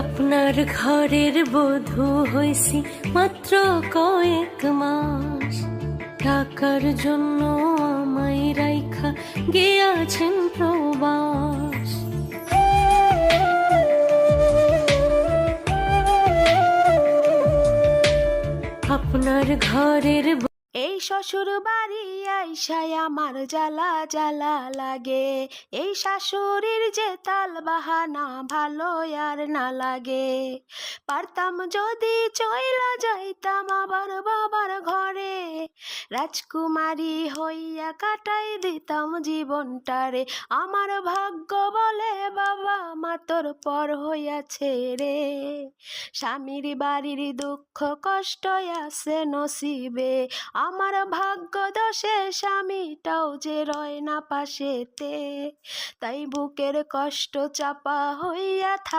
আপনার ঘরের বধূ হইছি মাত্র কয়েক মাস, টাকার জন্য আমায় রাইখা গিয়াছেন প্রবাস। আপনার ঘরের এই শ্বশুর বাড়ি আইসায় আমার জ্বালা জ্বালা লাগে, এই শাশুড়ির যে তাল বাহানা ভালো আর না লাগে। পারতাম যদি চইলা যাইতাম আবার বাবার ঘরে, রাজকুমারী হইয়া কাটাই দিতাম জীবনটারে। আমার ভাগ্য বলে বাবা মা তোর পর হইয়াছে রে, স্বামীর বাড়ির দুঃখ কষ্ট আছে নসিবে, আমার ভাগ্য দোষে স্বামীটাও যে রয় না পাশেতে, তাই বুকের কষ্ট চাপা হইয়া